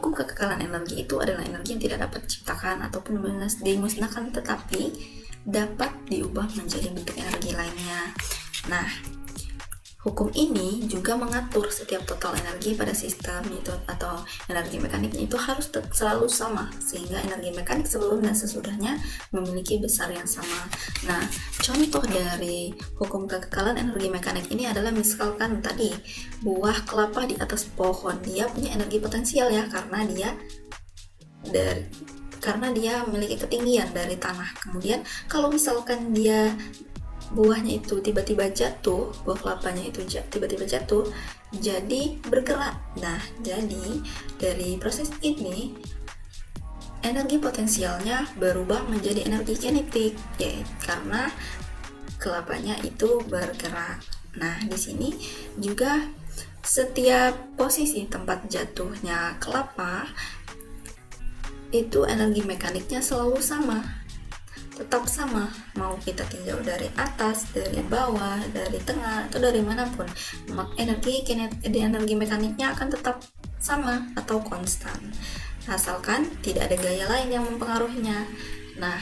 hukum kekekalan energi itu adalah energi yang tidak dapat diciptakan ataupun dimusnahkan, tetapi dapat diubah menjadi bentuk energi lainnya. Nah, hukum ini juga mengatur setiap total energi pada sistem itu atau energi mekaniknya itu harus selalu sama, sehingga energi mekanik sebelum dan sesudahnya memiliki besar yang sama. Nah, contoh dari hukum kekekalan energi mekanik ini adalah misalkan tadi buah kelapa di atas pohon, dia punya energi potensial ya, karena dia memiliki ketinggian dari tanah. Kemudian kalau misalkan buahnya itu tiba-tiba jatuh, buah kelapanya itu tiba-tiba jatuh, jadi bergerak. Nah, jadi dari proses ini energi potensialnya berubah menjadi energi kinetik, ya, karena kelapanya itu bergerak. Nah, di sini juga setiap posisi tempat jatuhnya kelapa itu energi mekaniknya selalu sama, tetap sama, mau kita tinjau dari atas, dari bawah, dari tengah, atau dari manapun, energi mekaniknya akan tetap sama atau konstan, asalkan tidak ada gaya lain yang mempengaruhinya. Nah,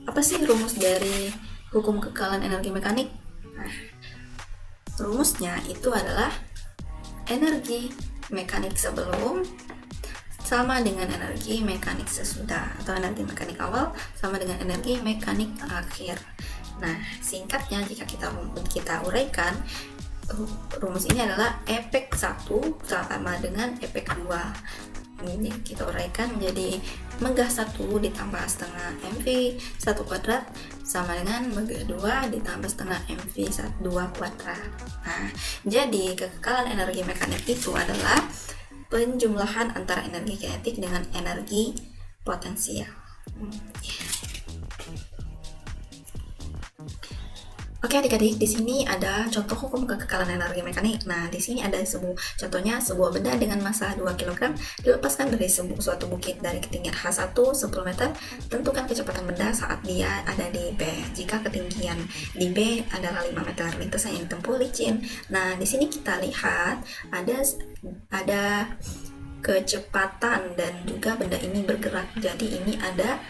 apa sih rumus dari hukum kekekalan energi mekanik? Nah, rumusnya itu adalah energi mekanik sebelum sama dengan energi mekanik sesudah, atau energi mekanik awal sama dengan energi mekanik akhir. Nah, singkatnya jika kita uraikan, rumus ini adalah efek 1 sama dengan efek 2. Ini kita uraikan menjadi megah 1 ditambah setengah mv 1 kuadrat sama dengan megah 2 ditambah setengah mv 2 kuadrat. Nah, jadi kekekalan energi mekanik itu adalah penjumlahan antara energi kinetik dengan energi potensial. Oke adik-adik, di sini ada contoh hukum kekekalan energi mekanik. Nah, di sini ada contohnya sebuah benda dengan massa 2 kg dilepaskan dari suatu bukit dari ketinggian H1 10 meter. Tentukan kecepatan benda saat dia ada di B. Jika ketinggian di B adalah 5 meter, lintasan yang ditempuh licin. Nah, di sini kita lihat ada kecepatan dan juga benda ini bergerak. Jadi ini ada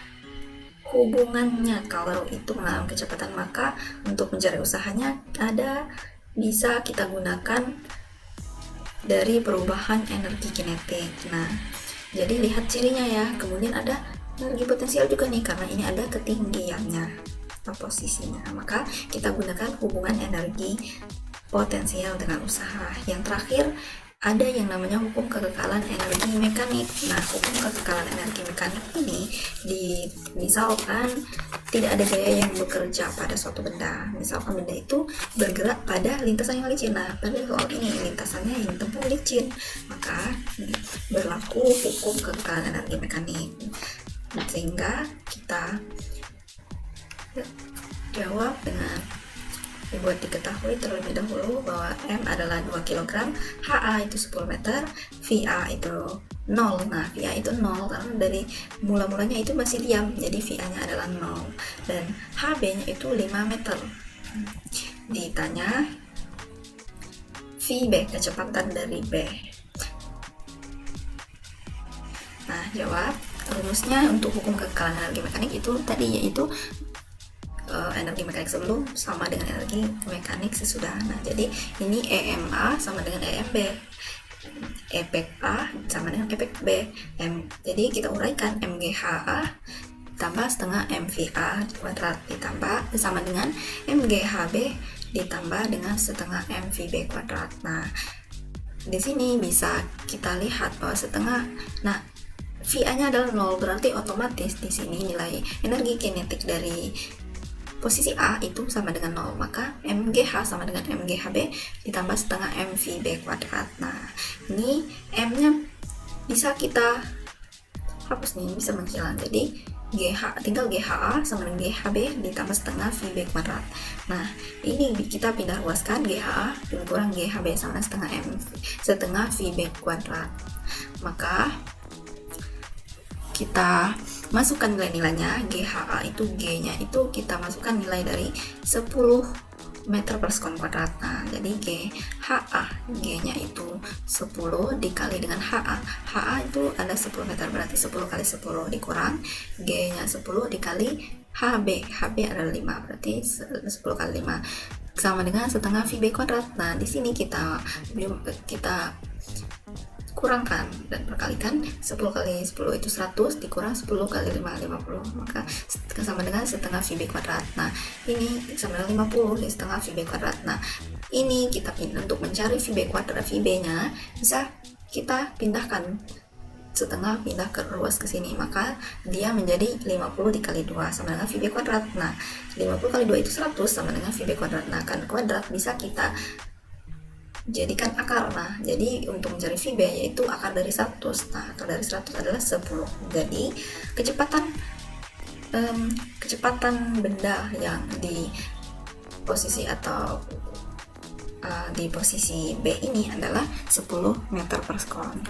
hubungannya. Kalau itu mengalami kecepatan, maka untuk mencari usahanya bisa kita gunakan dari perubahan energi kinetik. Nah, jadi lihat cirinya ya. Kemudian ada energi potensial juga nih, karena ini ada ketinggiannya atau posisinya. Maka kita gunakan hubungan energi potensial dengan usaha. Yang terakhir ada yang namanya hukum kekekalan energi mekanik. Nah, hukum kekekalan energi mekanik ini misalkan tidak ada gaya yang bekerja pada suatu benda. Misalkan benda itu bergerak pada lintasan yang licin. Nah, pada soal ini lintasannya yang ditempuh licin, maka berlaku hukum kekekalan energi mekanik. Sehingga kita jawab dengan dibuat diketahui terlebih dahulu bahwa M adalah 2 kg, HA itu 10 meter, VA itu 0. Nah, VA itu 0 karena dari mula-mulanya itu masih diam, jadi VA-nya adalah 0. Dan HB-nya itu 5 meter. Ditanya VB, kecepatan dari B. Nah, jawab. Rumusnya untuk hukum kekekalan energi mekanik itu tadi, yaitu energi mekanik sebelum sama dengan energi mekanik sesudah. Nah, jadi ini EMA sama dengan EMB, efek A sama dengan efek B. Jadi kita uraikan MGHA tambah setengah MVA kuadrat ditambah sama dengan MGHB ditambah dengan setengah MVB kuadrat. Nah, di sini bisa kita lihat bahwa VA-nya adalah 0, berarti otomatis di sini nilai energi kinetik dari posisi A itu sama dengan 0, maka MGH sama dengan MGHB ditambah setengah MVB kuadrat. Nah, ini M-nya bisa kita hapus nih, bisa menghilang. Jadi tinggal GHA sama dengan GHB ditambah setengah VB kuadrat. Nah, ini kita pindah ruaskan, GHA kurang GHB sama setengah VB kuadrat. Maka kita masukkan nilai-nilainya. GHA itu G-nya itu kita masukkan nilai dari 10 meter per sekon kuadrat. Nah, jadi G-nya itu 10 dikali dengan HA itu ada 10 meter, berarti 10 kali 10 dikurang G-nya 10 dikali HB adalah 5, berarti 10 kali 5 sama dengan setengah VB kuadrat. Nah, di sini kita kurangkan dan perkalikan 10 kali 10 itu 100 dikurang 10 kali 5 50, maka sama dengan setengah VB kuadrat. Nah, ini sama dengan 50 ya, setengah VB kuadrat. Nah, ini kita untuk mencari VB kuadrat, VB-nya bisa kita pindahkan setengah, pindah ke ruas ke sini, maka dia menjadi 50 dikali 2 sama dengan VB kuadrat. Nah, 50 kali 2 itu 100 sama dengan VB kuadrat. Nah, kan kuadrat bisa kita jadikan akar. Nah, jadi untuk mencari VB yaitu akar dari 100. Nah, akar dari 100 adalah 10. Jadi kecepatan benda yang di posisi di posisi B ini adalah 10 meter per sekon.